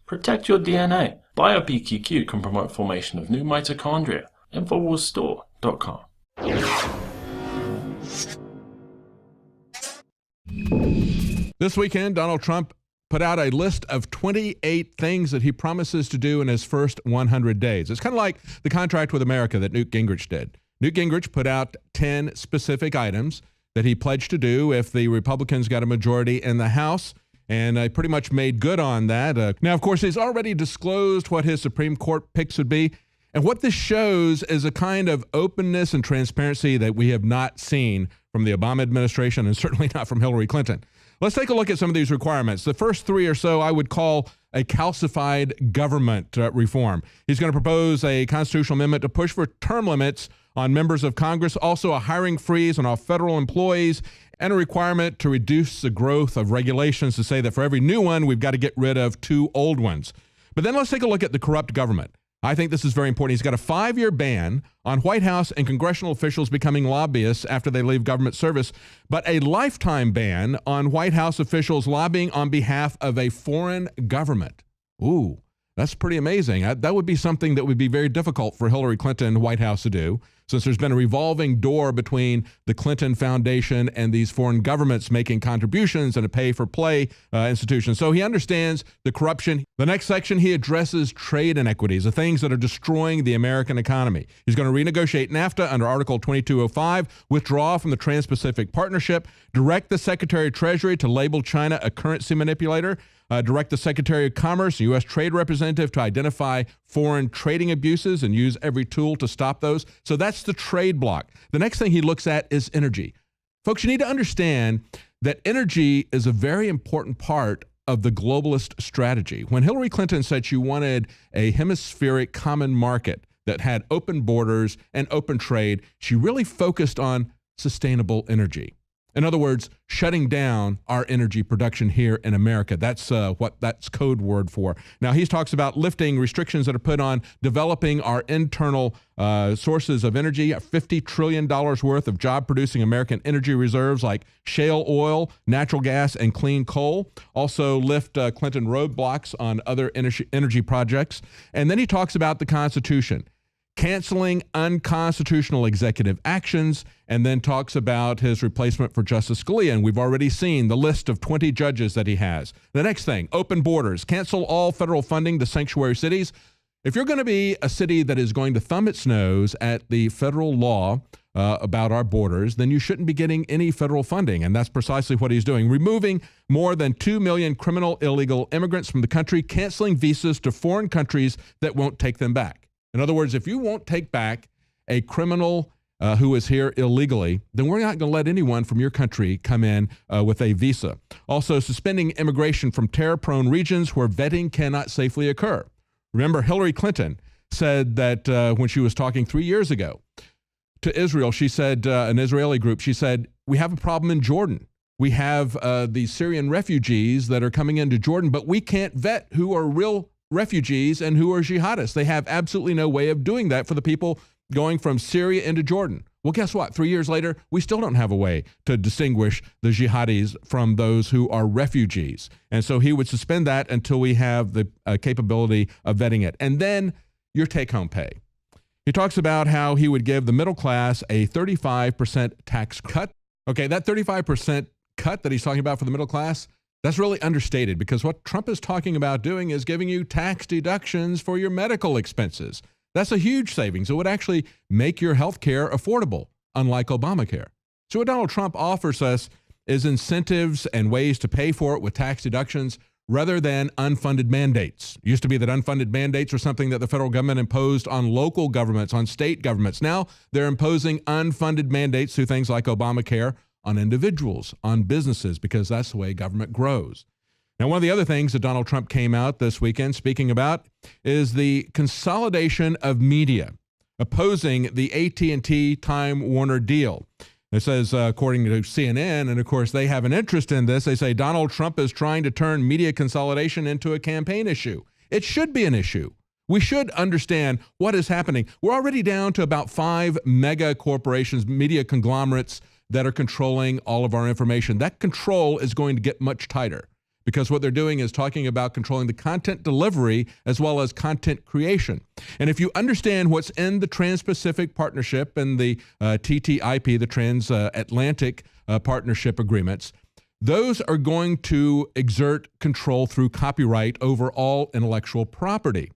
Protect your DNA. BioPQQ can promote formation of new mitochondria. Infowarsstore.com. This weekend, Donald Trump put out a list of 28 things that he promises to do in his first 100 days. It's kind of like the contract with America that Newt Gingrich did. Newt Gingrich put out 10 specific items that he pledged to do if the Republicans got a majority in the House, and I pretty much made good on that. Now, of course, he's already disclosed what his Supreme Court picks would be, and what this shows is a kind of openness and transparency that we have not seen from the Obama administration and certainly not from Hillary Clinton. Let's take a look at some of these requirements. The first three or so I would call a calcified government reform. He's going to propose a constitutional amendment to push for term limits on members of Congress, also a hiring freeze on all federal employees, and a requirement to reduce the growth of regulations to say that for every new one, we've got to get rid of 2 old ones. But then let's take a look at the corrupt government. I think this is very important. He's got a 5-year ban on White House and congressional officials becoming lobbyists after they leave government service, but a lifetime ban on White House officials lobbying on behalf of a foreign government. Ooh, that's pretty amazing. That would be something that would be very difficult for Hillary Clinton and the White House to do, since there's been a revolving door between the Clinton Foundation and these foreign governments making contributions and a pay-for-play institution. So he understands the corruption. The next section, he addresses trade inequities, the things that are destroying the American economy. He's going to renegotiate NAFTA under Article 2205, withdraw from the Trans-Pacific Partnership, direct the Secretary of Treasury to label China a currency manipulator, direct the Secretary of Commerce, U.S. Trade Representative, to identify foreign trading abuses and use every tool to stop those. So that's the trade block. The next thing he looks at is energy. Folks, you need to understand that energy is a very important part of the globalist strategy. When Hillary Clinton said she wanted a hemispheric common market that had open borders and open trade, she really focused on sustainable energy. In other words, shutting down our energy production here in America. That's what that's code word for. Now, he talks about lifting restrictions that are put on developing our internal sources of energy, $50 trillion worth of job-producing American energy reserves like shale oil, natural gas, and clean coal. Also lift Clinton roadblocks on other energy projects. And then he talks about the Constitution, canceling unconstitutional executive actions, and then talks about his replacement for Justice Scalia. And we've already seen the list of 20 judges that he has. The next thing, open borders, cancel all federal funding to sanctuary cities. If you're going to be a city that is going to thumb its nose at the federal law about our borders, then you shouldn't be getting any federal funding. And that's precisely what he's doing. Removing more than 2 million criminal illegal immigrants from the country, canceling visas to foreign countries that won't take them back. In other words, if you won't take back a criminal who is here illegally, then we're not going to let anyone from your country come in with a visa. Also, suspending immigration from terror-prone regions where vetting cannot safely occur. Remember, Hillary Clinton said that when she was talking 3 years ago to Israel, she said, an Israeli group, she said, we have a problem in Jordan. We have the Syrian refugees that are coming into Jordan, but we can't vet who are real refugees and who are jihadists. They have absolutely no way of doing that for the people going from Syria into Jordan. Well, guess what? 3 years later, we still don't have a way to distinguish the jihadis from those who are refugees. And so he would suspend that until we have the capability of vetting it. And then your take-home pay. He talks about how he would give the middle class a 35% tax cut. Okay, that 35% cut that he's talking about for the middle class, that's really understated, because what Trump is talking about doing is giving you tax deductions for your medical expenses. That's a huge savings. It would actually make your health care affordable, unlike Obamacare. So what Donald Trump offers us is incentives and ways to pay for it with tax deductions rather than unfunded mandates. It used to be that unfunded mandates were something that the federal government imposed on local governments, on state governments. Now they're imposing unfunded mandates through things like Obamacare on individuals, on businesses, because that's the way government grows. Now, one of the other things that Donald Trump came out this weekend speaking about is the consolidation of media, opposing the AT&T Time Warner deal. It says, according to CNN, and of course they have an interest in this, they say Donald Trump is trying to turn media consolidation into a campaign issue. It should be an issue. We should understand what is happening. We're already down to about 5 mega corporations, media conglomerates, that are controlling all of our information. That control is going to get much tighter, because what they're doing is talking about controlling the content delivery as well as content creation. And if you understand what's in the Trans-Pacific Partnership and the TTIP, the Transatlantic Partnership Agreements, those are going to exert control through copyright over all intellectual property.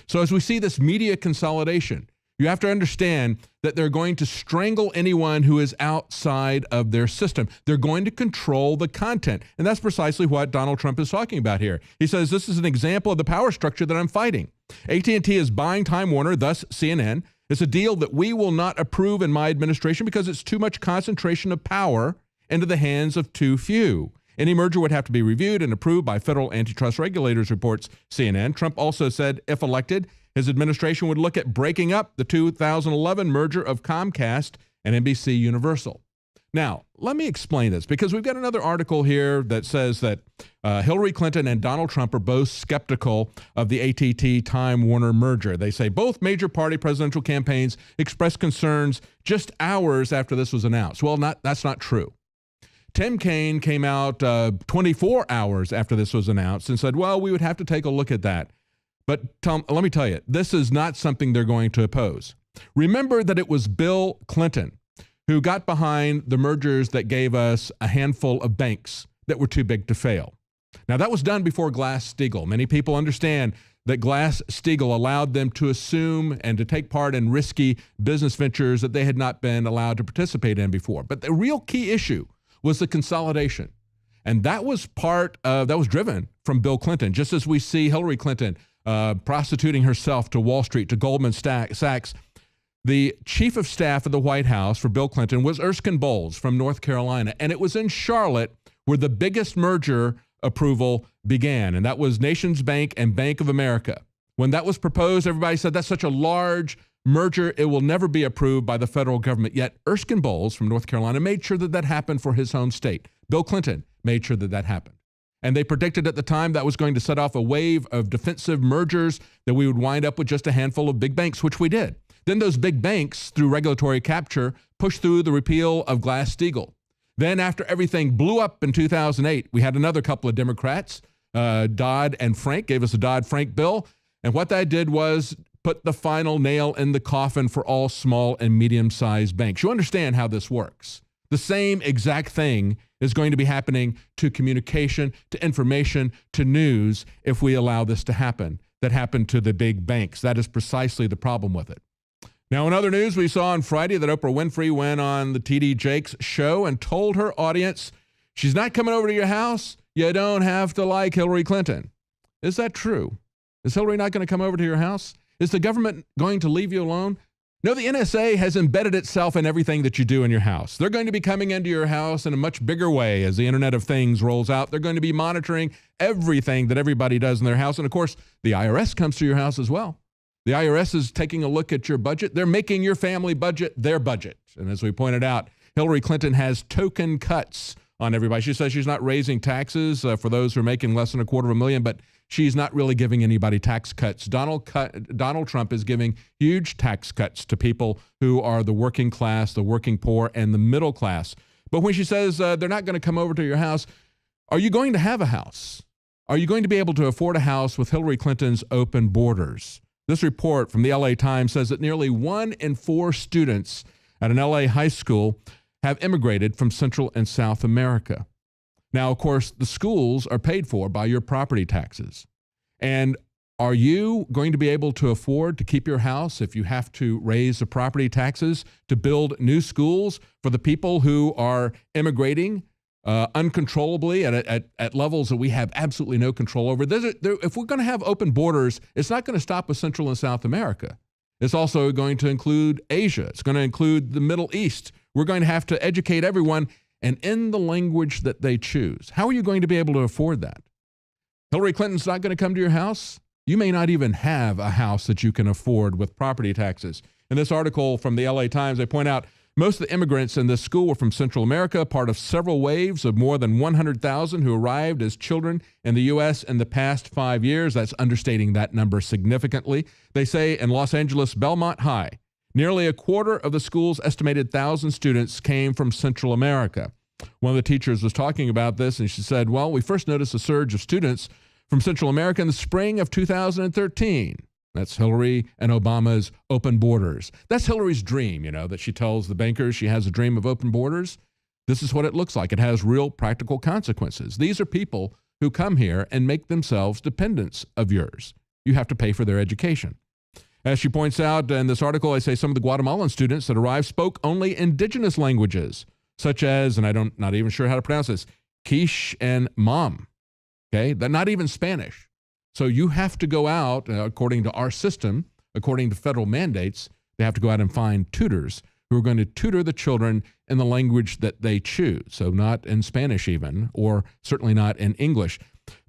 So as we see this media consolidation, you have to understand that they're going to strangle anyone who is outside of their system. They're going to control the content. And that's precisely what Donald Trump is talking about here. He says, this is an example of the power structure that I'm fighting. AT&T is buying Time Warner, thus CNN. It's a deal that we will not approve in my administration because it's too much concentration of power into the hands of too few. Any merger would have to be reviewed and approved by federal antitrust regulators, reports CNN. Trump also said, if elected, his administration would look at breaking up the 2011 merger of Comcast and NBC Universal. Now, let me explain this, because we've got another article here that says that Hillary Clinton and Donald Trump are both skeptical of the AT&T-Time Warner merger. They say both major party presidential campaigns expressed concerns just hours after this was announced. Well, that's not true. Tim Kaine came out 24 hours after this was announced and said, well, we would have to take a look at that. But let me tell you, this is not something they're going to oppose. Remember that it was Bill Clinton who got behind the mergers that gave us a handful of banks that were too big to fail. Now, that was done before Glass-Steagall. Many people understand that Glass-Steagall allowed them to assume and to take part in risky business ventures that they had not been allowed to participate in before. But the real key issue was the consolidation. And that was driven from Bill Clinton, just as we see Hillary Clinton prostituting herself to Wall Street, to Goldman Sachs. The chief of staff of the White House for Bill Clinton was Erskine Bowles from North Carolina. And it was in Charlotte where the biggest merger approval began. And that was Nations Bank and Bank of America. When that was proposed, everybody said that's such a large merger, it will never be approved by the federal government. Yet Erskine Bowles from North Carolina made sure that that happened for his home state. Bill Clinton made sure that that happened. And they predicted at the time that was going to set off a wave of defensive mergers, that we would wind up with just a handful of big banks, which we did. Then those big banks, through regulatory capture, pushed through the repeal of Glass-Steagall. Then after everything blew up in 2008, we had another couple of Democrats, Dodd and Frank, gave us a Dodd-Frank bill. And what that did was put the final nail in the coffin for all small and medium-sized banks. You understand how this works. The same exact thing is going to be happening to communication, to information, to news if we allow this to happen. That happened to the big banks. That is precisely the problem with it. Now, in other news, we saw on Friday that Oprah Winfrey went on the T.D. Jakes show and told her audience, she's not coming over to your house. You don't have to like Hillary Clinton. Is that true? Is Hillary not going to come over to your house? Is the government going to leave you alone? No, the NSA has embedded itself in everything that you do in your house. They're going to be coming into your house in a much bigger way as the Internet of Things rolls out. They're going to be monitoring everything that everybody does in their house. And of course, the IRS comes to your house as well. The IRS is taking a look at your budget. They're making your family budget their budget. And as we pointed out, Hillary Clinton has token cuts on everybody. She says she's not raising taxes for those who are making less than $250,000, but she's not really giving anybody tax cuts. Donald Trump is giving huge tax cuts to people who are the working class, the working poor, and the middle class. But when she says they're not going to come over to your house, are you going to have a house? Are you going to be able to afford a house with Hillary Clinton's open borders? This report from the LA Times says that nearly 1 in 4 students at an LA high school have immigrated from Central and South America. Now, of course, the schools are paid for by your property taxes. And are you going to be able to afford to keep your house if you have to raise the property taxes to build new schools for the people who are immigrating uncontrollably at levels that we have absolutely no control over? If we're going to have open borders, it's not going to stop with Central and South America. It's also going to include Asia. It's going to include the Middle East. We're going to have to educate everyone, and in the language that they choose. How are you going to be able to afford that? Hillary Clinton's not going to come to your house. You may not even have a house that you can afford with property taxes. In this article from the LA Times, they point out most of the immigrants in this school were from Central America, part of several waves of more than 100,000 who arrived as children in the U.S. in the past 5 years. That's understating that number significantly. They say in Los Angeles Belmont High, nearly a quarter of the school's estimated 1,000 students came from Central America. One of the teachers was talking about this, and she said, well, we first noticed a surge of students from Central America in the spring of 2013. That's Hillary and Obama's open borders. That's Hillary's dream, that she tells the bankers she has a dream of open borders. This is what it looks like. It has real practical consequences. These are people who come here and make themselves dependents of yours. You have to pay for their education. As she points out in this article, I say some of the Guatemalan students that arrived spoke only indigenous languages, such as, and not even sure how to pronounce this, quiche and mam. Okay, they're not even Spanish. So you have to go out, according to our system, according to federal mandates, they have to go out and find tutors who are going to tutor the children in the language that they choose. So not in Spanish even, or certainly not in English.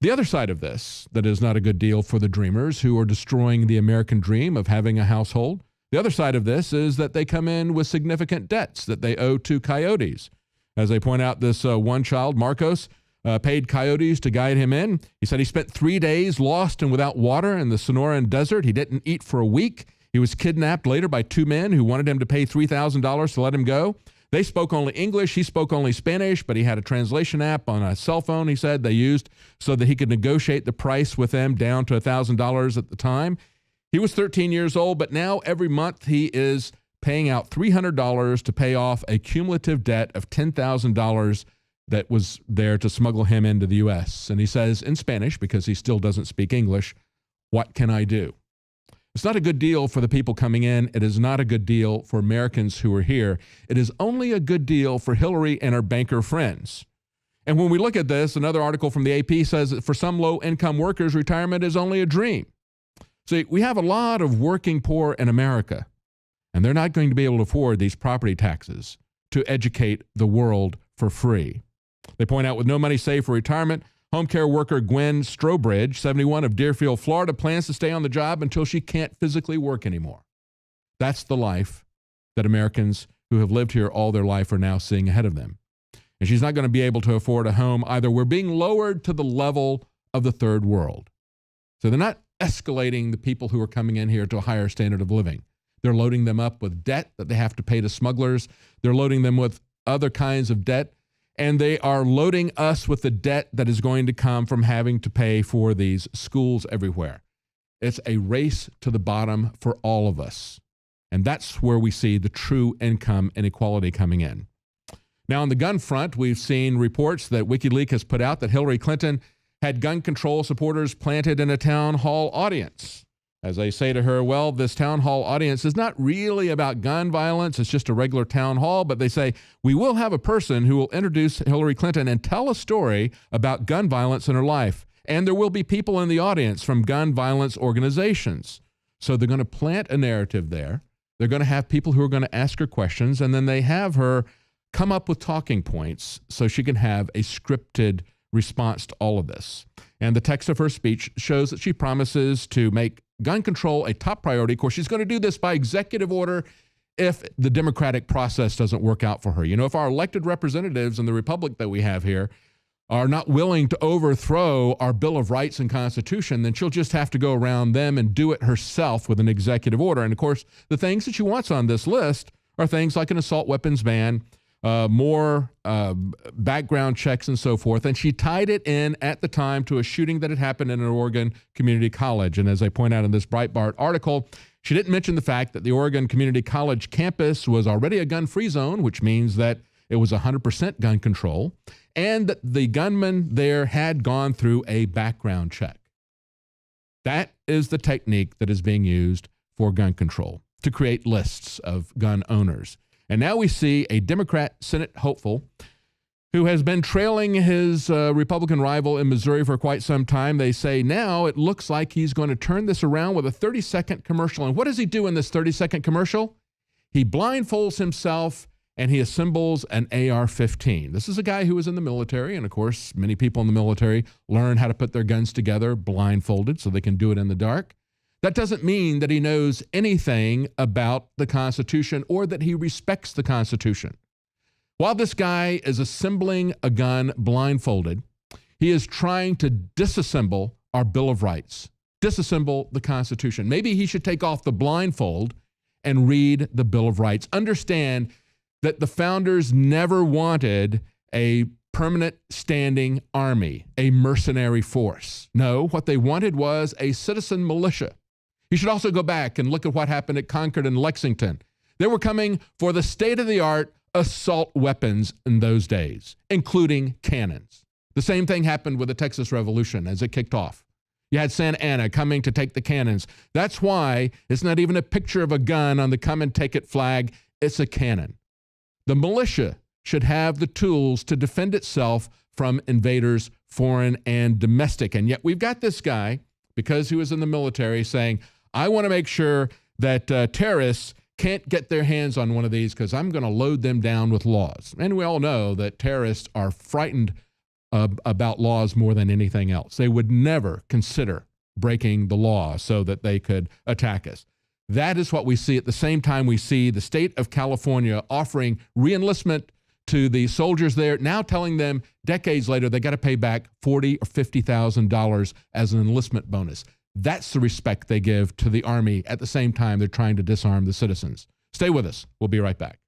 The other side of this that is not a good deal for the dreamers who are destroying the American dream of having a household. The other side of this is that they come in with significant debts that they owe to coyotes. As they point out, this one child, Marcos, paid coyotes to guide him in. He said he spent 3 days lost and without water in the Sonoran Desert. He didn't eat for a week. He was kidnapped later by two men who wanted him to pay $3,000 to let him go. They spoke only English. He spoke only Spanish, but he had a translation app on a cell phone, he said, they used so that he could negotiate the price with them down to $1,000 at the time. He was 13 years old, but now every month he is paying out $300 to pay off a cumulative debt of $10,000 that was there to smuggle him into the U.S. And he says in Spanish, because he still doesn't speak English, "What can I do?" It's not a good deal for the people coming in. It is not a good deal for Americans who are here. It is only a good deal for Hillary and her banker friends. And when we look at this, another article from the AP says that for some low-income workers, retirement is only a dream. See, we have a lot of working poor in America, and they're not going to be able to afford these property taxes to educate the world for free. They point out with no money saved for retirement, home care worker Gwen Strobridge, 71, of Deerfield, Florida, plans to stay on the job until she can't physically work anymore. That's the life that Americans who have lived here all their life are now seeing ahead of them. And she's not going to be able to afford a home either. We're being lowered to the level of the third world. So they're not escalating the people who are coming in here to a higher standard of living. They're loading them up with debt that they have to pay to smugglers. They're loading them with other kinds of debt. And they are loading us with the debt that is going to come from having to pay for these schools everywhere. It's a race to the bottom for all of us. And that's where we see the true income inequality coming in. Now, on the gun front, we've seen reports that WikiLeaks has put out that Hillary Clinton had gun control supporters planted in a town hall audience. As they say to her, well, this town hall audience is not really about gun violence. It's just a regular town hall. But they say, we will have a person who will introduce Hillary Clinton and tell a story about gun violence in her life. And there will be people in the audience from gun violence organizations. So they're going to plant a narrative there. They're going to have people who are going to ask her questions. And then they have her come up with talking points so she can have a scripted response to all of this. And the text of her speech shows that she promises to make gun control a top priority. Of course, she's going to do this by executive order if the democratic process doesn't work out for her. If our elected representatives in the republic that we have here are not willing to overthrow our Bill of Rights and Constitution, then she'll just have to go around them and do it herself with an executive order. And of course, the things that she wants on this list are things like an assault weapons ban, more background checks and so forth. And she tied it in at the time to a shooting that had happened in an Oregon community college. And as I point out in this Breitbart article, she didn't mention the fact that the Oregon Community College campus was already a gun-free zone, which means that it was 100% gun control, and that the gunman there had gone through a background check. That is the technique that is being used for gun control, to create lists of gun owners. And now we see a Democrat Senate hopeful who has been trailing his Republican rival in Missouri for quite some time. They say now it looks like he's going to turn this around with a 30-second commercial. And what does he do in this 30-second commercial? He blindfolds himself and he assembles an AR-15. This is a guy who was in the military. And of course, many people in the military learn how to put their guns together blindfolded so they can do it in the dark. That doesn't mean that he knows anything about the Constitution or that he respects the Constitution. While this guy is assembling a gun blindfolded, he is trying to disassemble our Bill of Rights, disassemble the Constitution. Maybe he should take off the blindfold and read the Bill of Rights. Understand that the founders never wanted a permanent standing army, a mercenary force. No, what they wanted was a citizen militia. You should also go back and look at what happened at Concord and Lexington. They were coming for the state-of-the-art assault weapons in those days, including cannons. The same thing happened with the Texas Revolution as it kicked off. You had Santa Anna coming to take the cannons. That's why it's not even a picture of a gun on the come and take it flag. It's a cannon. The militia should have the tools to defend itself from invaders, foreign and domestic. And yet we've got this guy, because he was in the military, saying, I want to make sure that terrorists can't get their hands on one of these because I'm going to load them down with laws. And we all know that terrorists are frightened about laws more than anything else. They would never consider breaking the law so that they could attack us. That is what we see. At the same time, we see the state of California offering reenlistment to the soldiers there, now telling them decades later they got to pay back $40,000 or $50,000 as an enlistment bonus. That's the respect they give to the Army. At the same time, they're trying to disarm the citizens. Stay with us. We'll be right back.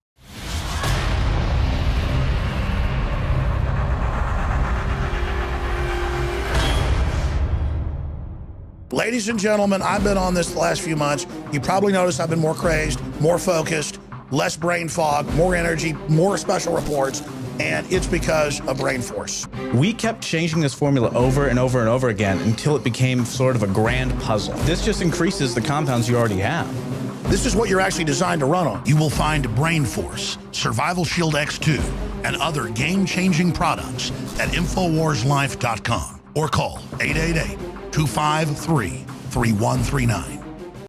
Ladies and gentlemen, I've been on this the last few months. You probably noticed I've been more crazed, more focused, less brain fog, more energy, more special reports, and it's because of Brain Force. We kept changing this formula over and over and over again until it became sort of a grand puzzle. This just increases the compounds you already have. This is what you're actually designed to run on. You will find Brain Force, Survival Shield X2, and other game-changing products at InfoWarsLife.com or call 888-253-3139.